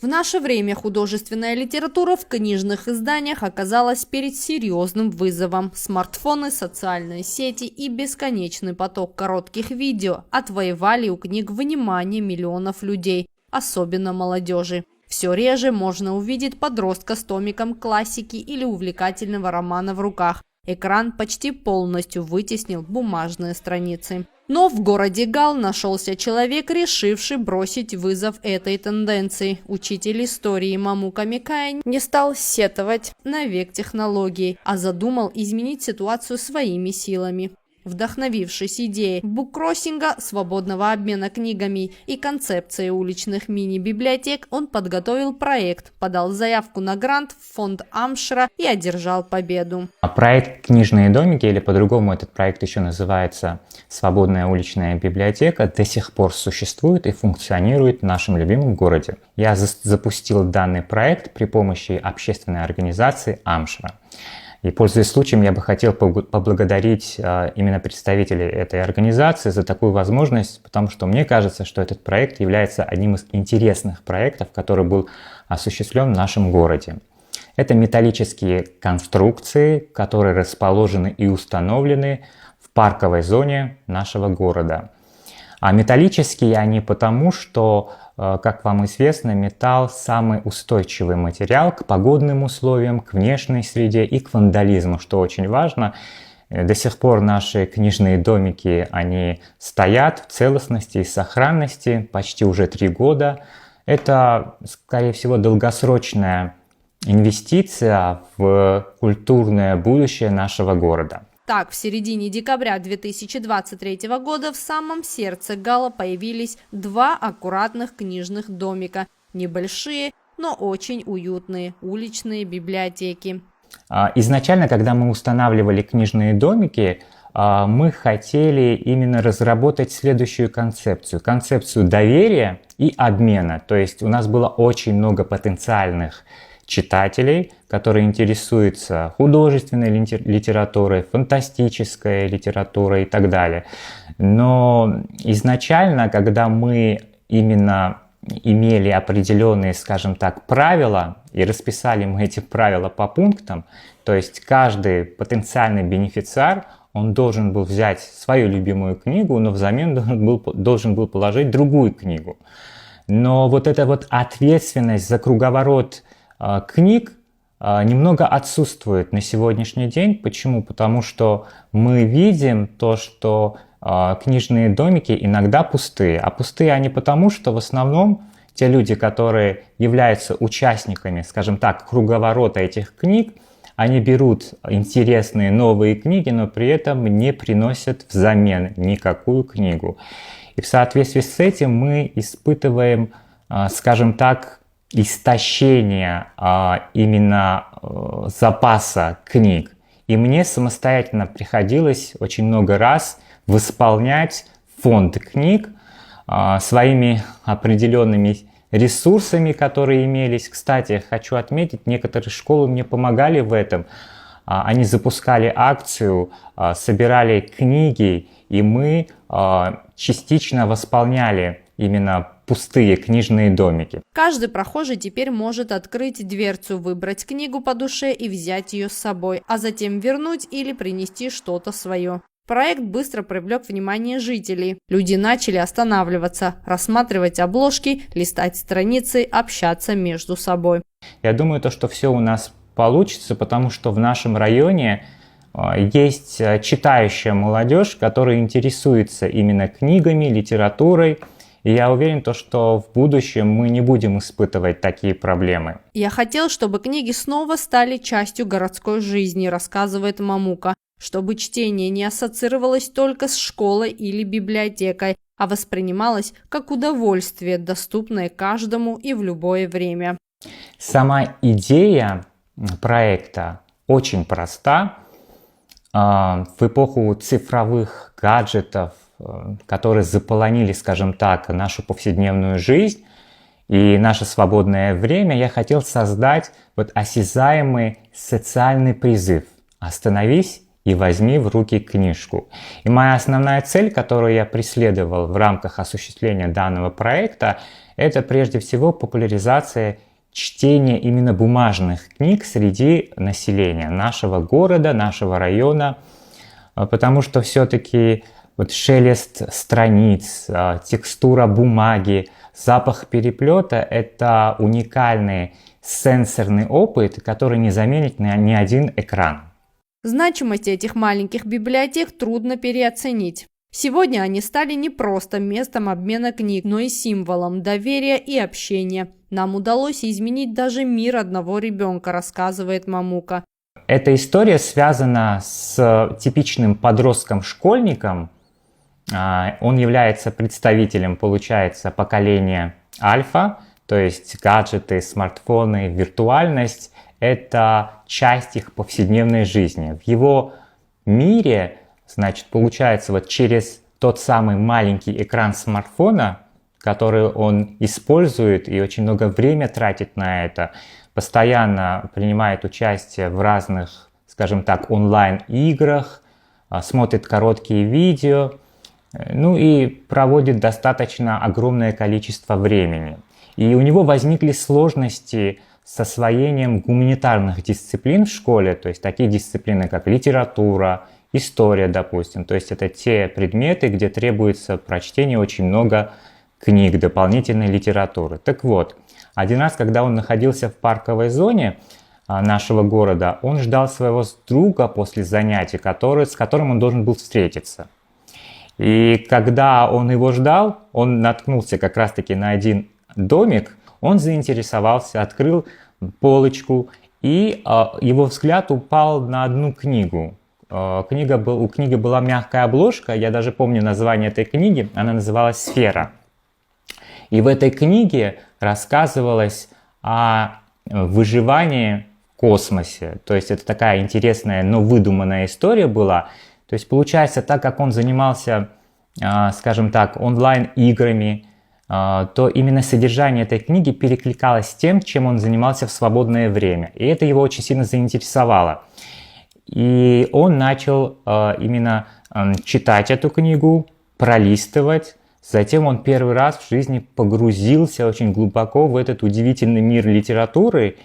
В наше время художественная литература в книжных изданиях оказалась перед серьезным вызовом. Смартфоны, социальные сети и бесконечный поток коротких видео отвоевали у книг внимание миллионов людей, особенно молодежи. Все реже можно увидеть подростка с томиком классики или увлекательного романа в руках. Экран почти полностью вытеснил бумажные страницы. Но в городе Гал нашелся человек, решивший бросить вызов этой тенденции. Учитель истории Мамука Микая не стал сетовать на век технологий, а задумал изменить ситуацию своими силами. Вдохновившись идеей буккроссинга, свободного обмена книгами и концепцией уличных мини-библиотек, он подготовил проект, подал заявку на грант в фонд Амшра и одержал победу. Проект «Книжные домики», или по-другому этот проект еще называется «Свободная уличная библиотека», до сих пор существует и функционирует в нашем любимом городе. Я запустил данный проект при помощи общественной организации Амшра. И, пользуясь случаем, я бы хотел поблагодарить именно представителей этой организации за такую возможность, потому что мне кажется, что этот проект является одним из интересных проектов, который был осуществлен в нашем городе. Это металлические конструкции, которые расположены и установлены в парковой зоне нашего города. А металлические они потому, что, как вам известно, металл самый устойчивый материал к погодным условиям, к внешней среде и к вандализму, что очень важно. До сих пор наши книжные домики, они стоят в целостности и сохранности почти уже 3 года. Это, скорее всего, долгосрочная инвестиция в культурное будущее нашего города. Так, в середине декабря 2023 года в самом сердце Гала появились 2 аккуратных книжных домика. Небольшие, но очень уютные уличные библиотеки. Изначально, когда мы устанавливали книжные домики, мы хотели именно разработать следующую концепцию. Концепцию доверия и обмена. То есть у нас было очень много потенциальных читателей, которые интересуются художественной литературой, фантастической литературой и так далее. Но изначально, когда мы именно имели определенные, скажем так, правила, и расписали мы эти правила по пунктам, то есть каждый потенциальный бенефициар, он должен был взять свою любимую книгу, но взамен должен был положить другую книгу. Но вот эта вот ответственность за круговорот книг немного отсутствует на сегодняшний день. Почему? Потому что мы видим то, что книжные домики иногда пустые. А пустые они потому, что в основном те люди, которые являются участниками, скажем так, круговорота этих книг, они берут интересные новые книги, но при этом не приносят взамен никакую книгу. И в соответствии с этим мы испытываем, скажем так, истощение именно запаса книг. И мне самостоятельно приходилось очень много раз восполнять фонд книг своими определенными ресурсами, которые имелись. Кстати, хочу отметить, некоторые школы мне помогали в этом. Они запускали акцию, собирали книги, и мы частично восполняли именно пустые книжные домики. Каждый прохожий теперь может открыть дверцу, выбрать книгу по душе и взять ее с собой, а затем вернуть или принести что-то свое. Проект быстро привлек внимание жителей. Люди начали останавливаться, рассматривать обложки, листать страницы, общаться между собой. Я думаю, что все у нас получится, потому что в нашем районе есть читающая молодежь, которая интересуется именно книгами, литературой. И я уверен, что в будущем мы не будем испытывать такие проблемы. Я хотел, чтобы книги снова стали частью городской жизни, рассказывает Мамука, чтобы чтение не ассоциировалось только с школой или библиотекой, а воспринималось как удовольствие, доступное каждому и в любое время. Сама идея проекта очень проста. В эпоху цифровых гаджетов, которые заполонили, скажем так, нашу повседневную жизнь и наше свободное время, я хотел создать осязаемый социальный призыв. Остановись и возьми в руки книжку. И моя основная цель, которую я преследовал в рамках осуществления данного проекта, это прежде всего популяризация чтения именно бумажных книг среди населения нашего города, нашего района, потому что все-таки вот шелест страниц, текстура бумаги, запах переплета – это уникальный сенсорный опыт, который не заменит ни один экран. Значимость этих маленьких библиотек трудно переоценить. Сегодня они стали не просто местом обмена книг, но и символом доверия и общения. Нам удалось изменить даже мир одного ребенка, рассказывает Мамука. Эта история связана с типичным подростком-школьником. Он является представителем, получается, поколения альфа, то есть гаджеты, смартфоны, виртуальность – это часть их повседневной жизни. В его мире, значит, получается, вот через тот самый маленький экран смартфона, который он использует и очень много времени тратит на это, постоянно принимает участие в разных, скажем так, онлайн-играх, смотрит короткие видео, ну и проводит достаточно огромное количество времени. И у него возникли сложности с освоением гуманитарных дисциплин в школе, то есть такие дисциплины, как литература, история, допустим. То есть это те предметы, где требуется прочтение очень много книг, дополнительной литературы. Так вот, один раз, когда он находился в парковой зоне нашего города, он ждал своего друга после занятий, с которым он должен был встретиться. И когда он его ждал, он наткнулся как раз-таки на один домик, он заинтересовался, открыл полочку, и его взгляд упал на одну книгу. У книги была мягкая обложка, я даже помню название этой книги, она называлась «Сфера». И в этой книге рассказывалось о выживании в космосе. То есть это такая интересная, но выдуманная история была. То есть получается, так как он занимался, скажем так, онлайн-играми, то именно содержание этой книги перекликалось с тем, чем он занимался в свободное время. И это его очень сильно заинтересовало. И он начал именно читать эту книгу, пролистывать. Затем он первый раз в жизни погрузился очень глубоко в этот удивительный мир литературы.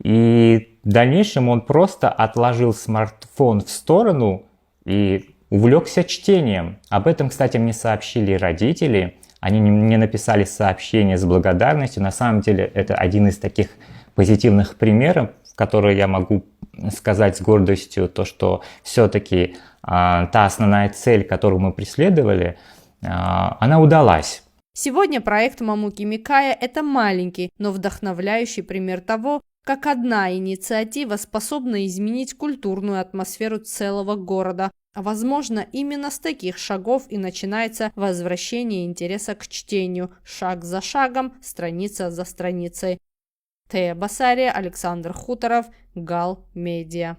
И в дальнейшем он просто отложил смартфон в сторону и увлекся чтением. Об этом, кстати, мне сообщили родители. Они мне написали сообщение с благодарностью. На самом деле это один из таких позитивных примеров, которые я могу сказать с гордостью, то, что все-таки та основная цель, которую мы преследовали, она удалась. Сегодня проект Мамуки Микая – это маленький, но вдохновляющий пример того, как одна инициатива способна изменить культурную атмосферу целого города. А возможно, именно с таких шагов и начинается возвращение интереса к чтению, шаг за шагом, страница за страницей. Тея Басария, Александр Хуторов, Гал Медиа.